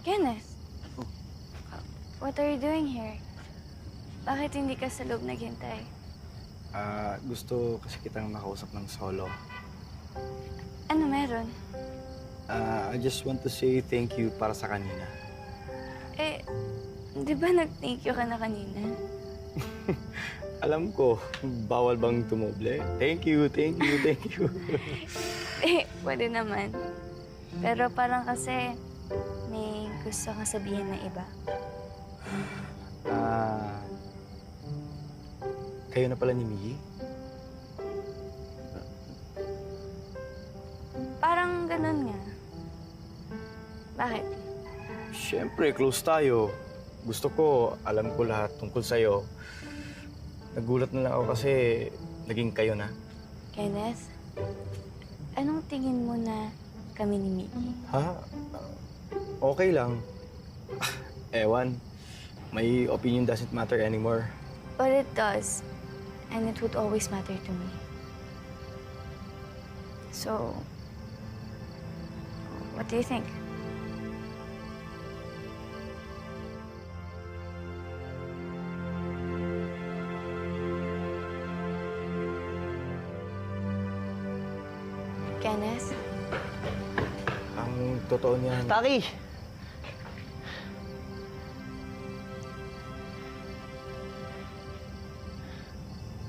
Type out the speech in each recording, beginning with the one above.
Kenneth, what are you doing here? Bakit hindi ka sa loob naghintay? Gusto kasi kitang makausap ng solo. Ano meron? I just want to say thank you para sa kanina. Eh, di ba nag-thank you ka na kanina? Alam ko, bawal bang tumoble? Thank you, thank you, thank you. Eh, pwede naman. Pero parang kasi may gusto kang sabihin na iba. Kayo na pala ni Miggy? Parang ganun nga. Bakit? Siyempre, close tayo. Gusto ko, alam ko lahat tungkol sa'yo. Nagulat na lang ako kasi naging kayo na. Kenneth, anong tingin mo na kami ni Mickey? Ha? Okay lang. Ewan, my opinion doesn't matter anymore. But it does. And it would always matter to me. So, what do you think? Kenneth? Ang totoo niyan... Taki!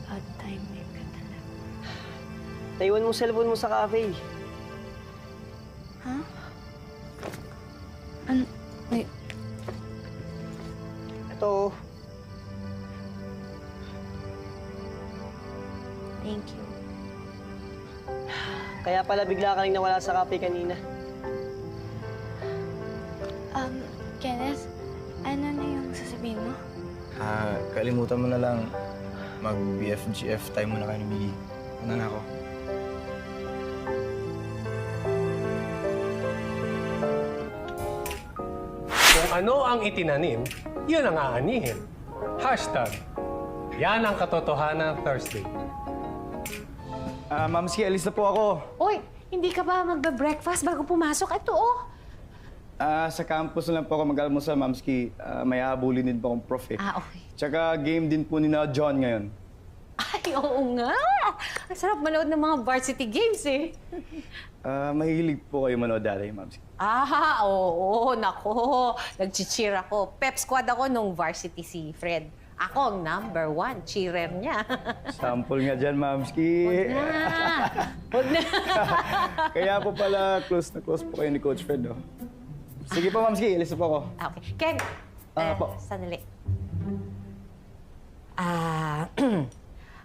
Bad timing ka talaga. Naiwan mo cellphone mo sa cafe. Ha? Ano? Wait. Ito. Thank you. Kaya pala bigla ka rin nawala sa cafe kanina. Kenneth, ano na yung sasabihin mo? Kalimutan mo na lang mag-BFGF tayo muna kayo ni Miggy. Ano na ako? Kung ano ang itinanim, yun ang aanihin. Hashtag, yan ang katotohanan Thursday. Ma'am, si alis na po ako. Uy, hindi ka ba magbe-breakfast bago pumasok? Ito, oh. Sa campus na lang po ako mag-almusal, Mamski. May habulin din po akong prof eh. Okay. Tsaka game din po ni na John ngayon. Ay, oo nga. Ang sarap manood ng mga varsity games, eh. Mahilig po kayo manood dati, Mamski. Oo, nako. Nag-cheer ako. Pep squad ako nung varsity si Fred. Ako ang #1 cheerer niya. Sample nga dyan, Mamski. Huwag na. Kaya po pala close na close po kayo ni Coach Fred, oh. Sige po, Mamski. Alis na po ako. Okay. Ken, Po. sandali.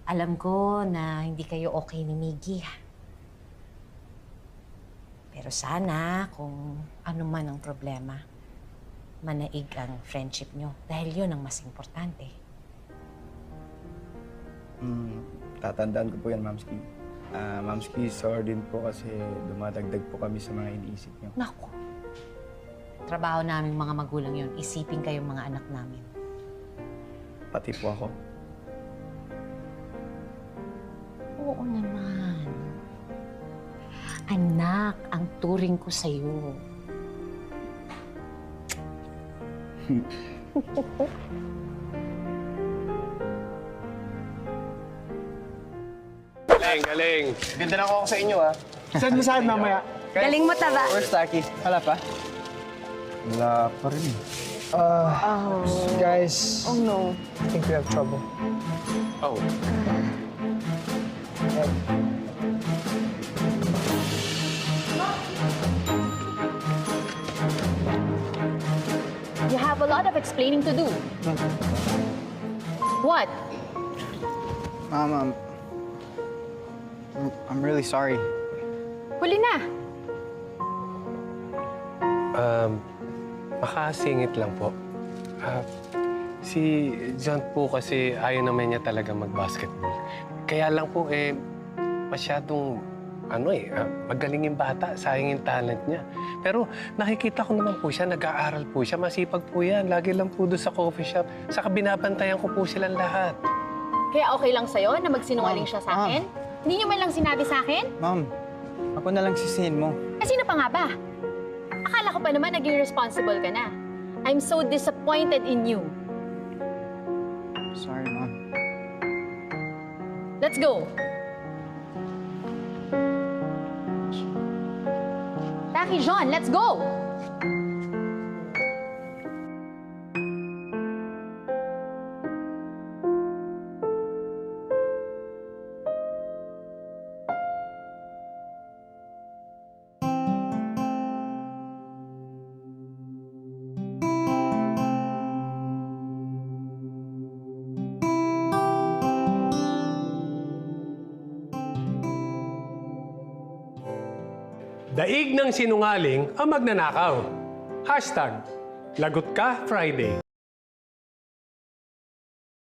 Alam ko na hindi kayo okay ni Miggy. Pero sana, kung ano man ang problema, manaig ang friendship nyo. Dahil yun ang mas importante. Tatandaan ko po yan, Mamski. Mamski, sorry din po kasi dumadagdag po kami sa mga iniisip niyo. Naku. Trabaho namin mga magulang yun. Isipin kayong mga anak namin. Pati po ako. Oo naman. Anak, ang turing ko sa'yo. Galing. Ganda na ako sa inyo, ha? Saan na saan mamaya? Galing mo, Tara. Where's Taki? Wala pa? Wala pa rin. Guys, Oh, no. I think we have trouble. Oh, You have a lot of explaining to do. What? Mom, I'm really sorry. Huli na. makasingit lang po. Si John po kasi ayaw naman niya talaga mag-basketball. Kaya lang po masyadong magaling yung bata, sayang yung talent niya. Pero nakikita ko naman po siya, nag-aaral po siya, masipag po yan. Lagi lang po doon sa coffee shop. Saka binabantayan ko po silang lahat. Kaya okay lang sa'yo na magsinungaling siya sa akin? Hindi niyo man lang sinabi sa akin? Mom, ako na lang sisihin mo. Eh, sino pa nga ba? Akala ko pa naman naging responsible ka na. I'm so disappointed in you. Sorry, Mom. Let's go. Taki, John, let's go! Daig ng sinungaling ang magnanakaw. Hashtag, Lagot Ka Friday.